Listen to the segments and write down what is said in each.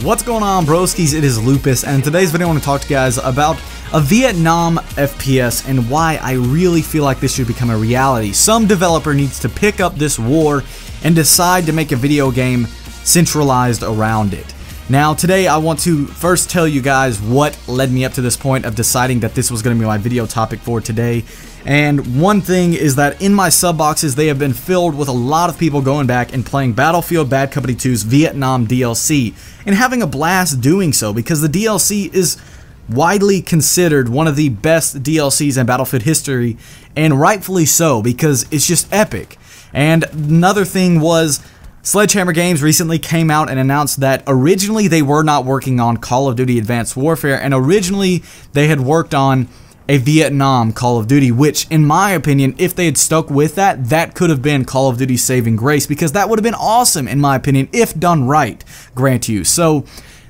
What's going on, broskies? It is Lupus, and in today's video I want to talk to you guys about a Vietnam FPS and why I really feel like this should become a reality. Some developer needs to pick up this war and decide to make a video game centralized around it. Now today I want to first tell you guys what led me up to this point of deciding that this was going to be my video topic for today. And one thing is that in my sub boxes they have been filled with a lot of people going back and playing Battlefield Bad Company 2's Vietnam DLC and having a blast doing so, because the DLC is widely considered one of the best DLCs in Battlefield history, and rightfully so, because it's just epic. And another thing was, Sledgehammer Games recently came out and announced that originally they were not working on Call of Duty Advanced Warfare, and originally they had worked on a Vietnam Call of Duty, which in my opinion, if they had stuck with that, that could have been Call of Duty's saving grace, because that would have been awesome in my opinion if done right, grant you. So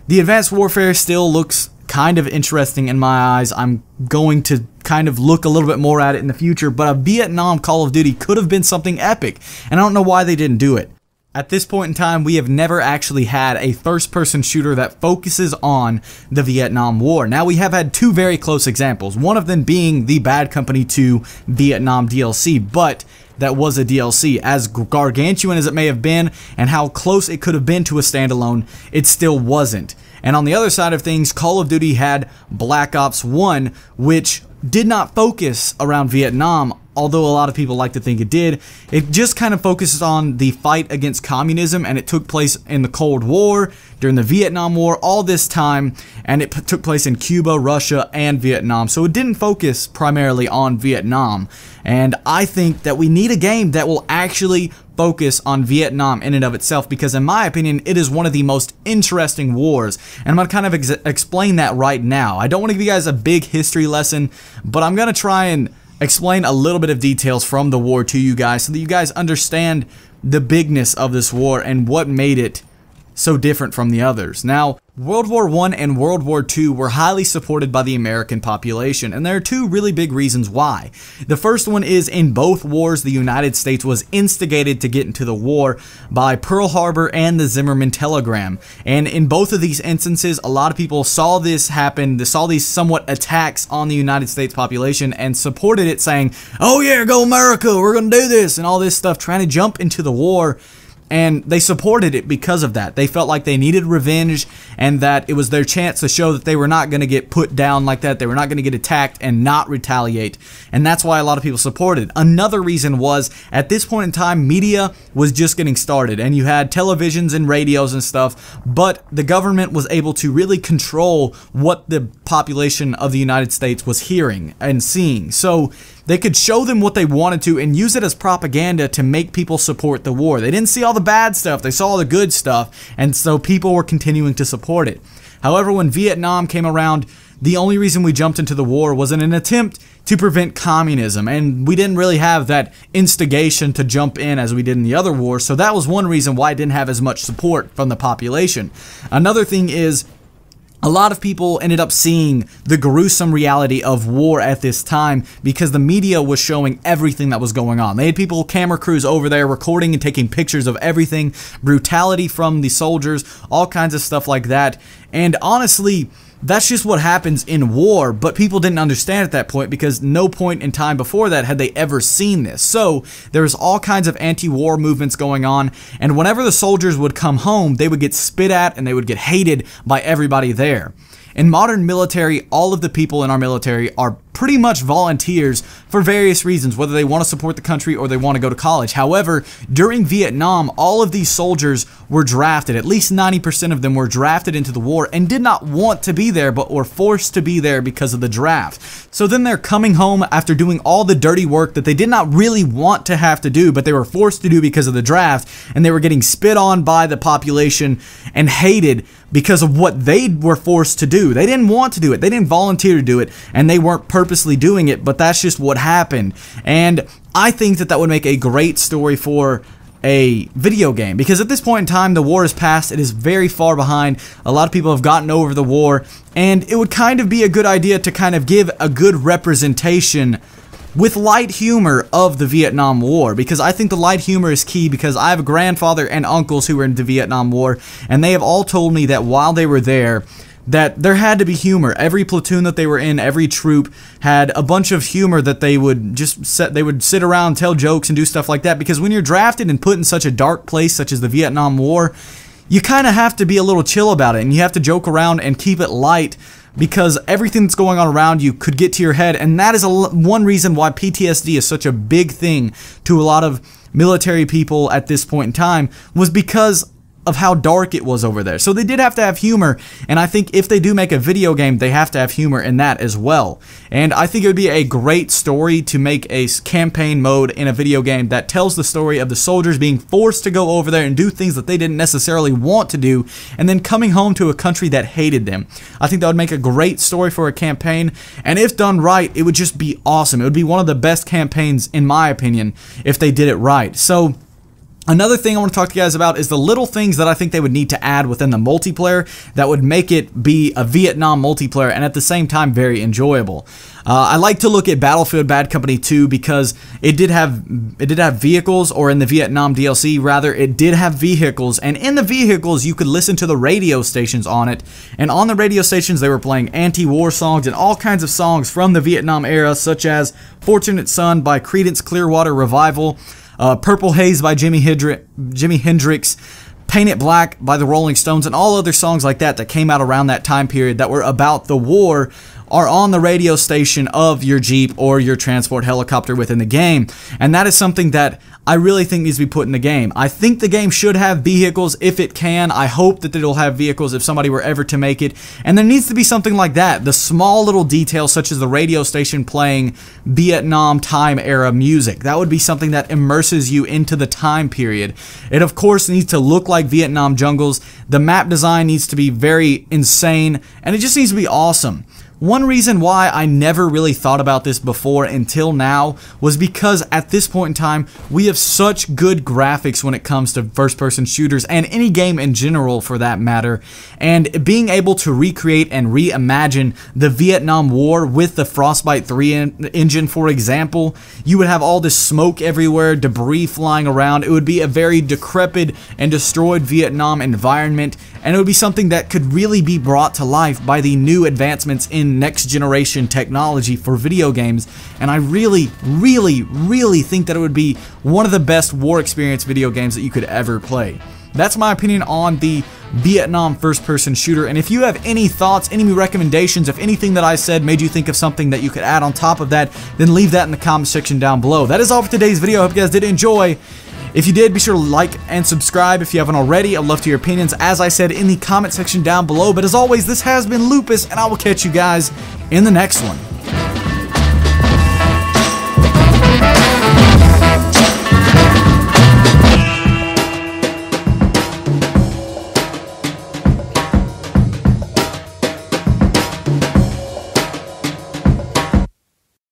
the Advanced Warfare still looks kind of interesting in my eyes. I'm going to kind of look a little bit more at it in the future, but a Vietnam Call of Duty could have been something epic, and I don't know why they didn't do it. At this point in time, we have never actually had a first-person shooter that focuses on the Vietnam War. Now, we have had two very close examples, one of them being the Bad Company 2 Vietnam DLC, but that was a DLC. As gargantuan as it may have been, and how close it could have been to a standalone, it still wasn't. And on the other side of things, Call of Duty had Black Ops 1, which did not focus around Vietnam, although a lot of people like to think it did. It just kind of focuses on the fight against communism, and it took place in the Cold War, during the Vietnam War, all this time, and it took place in Cuba, Russia, and Vietnam. So it didn't focus primarily on Vietnam, and I think that we need a game that will actually focus on Vietnam in and of itself, because in my opinion, it is one of the most interesting wars, and I'm going to kind of explain that right now. I don't want to give you guys a big history lesson, but I'm going to try and explain a little bit of details from the war to you guys so that you guys understand the bigness of this war and what made it so different from the others. Now, World War I and World War II were highly supported by the American population, and there are two really big reasons why. The first one is, in both wars, the United States was instigated to get into the war by Pearl Harbor and the Zimmerman telegram. And in both of these instances, a lot of people saw this happen, they saw these somewhat attacks on the United States population and supported it, saying, "Oh yeah, go America, we're gonna do this," and all this stuff, trying to jump into the war. And they supported it because of that. They felt like they needed revenge, and that it was their chance to show that they were not going to get put down like that. They were not going to get attacked and not retaliate. And that's why a lot of people supported. Another reason was, at this point in time, media was just getting started. And you had televisions and radios and stuff, but the government was able to really control what the population of the United States was hearing and seeing. So they could show them what they wanted to and use it as propaganda to make people support the war. They didn't see all the bad stuff, they saw all the good stuff, and so people were continuing to support it. However, when Vietnam came around, the only reason we jumped into the war was in an attempt to prevent communism, and we didn't really have that instigation to jump in as we did in the other wars, so that was one reason why it didn't have as much support from the population. Another thing is, a lot of people ended up seeing the gruesome reality of war at this time because the media was showing everything that was going on. They had people, camera crews over there recording and taking pictures of everything, brutality from the soldiers, all kinds of stuff like that. And honestly, that's just what happens in war, but people didn't understand at that point because no point in time before that had they ever seen this. So there was all kinds of anti-war movements going on, and whenever the soldiers would come home, they would get spit at and they would get hated by everybody there. In modern military, all of the people in our military are pretty much volunteers for various reasons, whether they want to support the country or they want to go to college. However, during Vietnam, all of these soldiers were drafted. At least 90% of them were drafted into the war and did not want to be there, but were forced to be there because of the draft. So then they're coming home after doing all the dirty work that they did not really want to have to do, but they were forced to do because of the draft, and they were getting spit on by the population and hated because of what they were forced to do. They didn't want to do it. They didn't volunteer to do it, and they weren't purposely doing it, but that's just what happened. And I think that that would make a great story for a video game, because at this point in time, the war is past. It is very far behind. A lot of people have gotten over the war, and it would kind of be a good idea to kind of give a good representation with light humor of the Vietnam War, because I think the light humor is key, because I have a grandfather and uncles who were in the Vietnam War, and they have all told me that while they were there, that there had to be humor. Every platoon that they were in, every troop had a bunch of humor that they would sit around, tell jokes and do stuff like that, because when you're drafted and put in such a dark place such as the Vietnam War, you kind of have to be a little chill about it, and you have to joke around and keep it light, because everything that's going on around you could get to your head, and that is one reason why PTSD is such a big thing to a lot of military people at this point in time, was because of how dark it was over there. So they did have to have humor, and I think if they do make a video game, they have to have humor in that as well. And I think it would be a great story to make a campaign mode in a video game that tells the story of the soldiers being forced to go over there and do things that they didn't necessarily want to do, and then coming home to a country that hated them. I think that would make a great story for a campaign, and if done right, it would just be awesome. It would be one of the best campaigns, in my opinion, if they did it right. So another thing I want to talk to you guys about is the little things that I think they would need to add within the multiplayer that would make it be a Vietnam multiplayer and at the same time very enjoyable. I like to look at Battlefield Bad Company 2 because it did have vehicles, or in the Vietnam DLC rather, it did have vehicles, and in the vehicles you could listen to the radio stations on it, and on the radio stations they were playing anti-war songs and all kinds of songs from the Vietnam era, such as Fortunate Son by Creedence Clearwater Revival, Purple Haze by Jimi Hendrix, Paint It Black by the Rolling Stones, and all other songs like that that came out around that time period that were about the war are on the radio station of your Jeep or your transport helicopter within the game. And that is something that I really think needs to be put in the game. I think the game should have vehicles if it can. I hope that it'll have vehicles if somebody were ever to make it. And there needs to be something like that. The small little details such as the radio station playing Vietnam time era music. That would be something that immerses you into the time period. It of course needs to look like Vietnam jungles. The map design needs to be very insane, and it just needs to be awesome. One reason why I never really thought about this before until now was because at this point in time, we have such good graphics when it comes to first-person shooters, and any game in general for that matter, and being able to recreate and reimagine the Vietnam War with the Frostbite 3 engine, for example, you would have all this smoke everywhere, debris flying around. It would be a very decrepit and destroyed Vietnam environment, and it would be something that could really be brought to life by the new advancements in next generation technology for video games. And I really think that it would be one of the best war experience video games that you could ever play. That's my opinion on the Vietnam first-person shooter, and if you have any thoughts, any recommendations, if anything that I said made you think of something that you could add on top of that, then leave that in the comment section down below. That is all for today's video. I hope you guys did enjoy. If you did, be sure to like and subscribe if you haven't already. I'd love to hear your opinions, as I said, in the comment section down below. But as always, this has been Lupus, and I will catch you guys in the next one.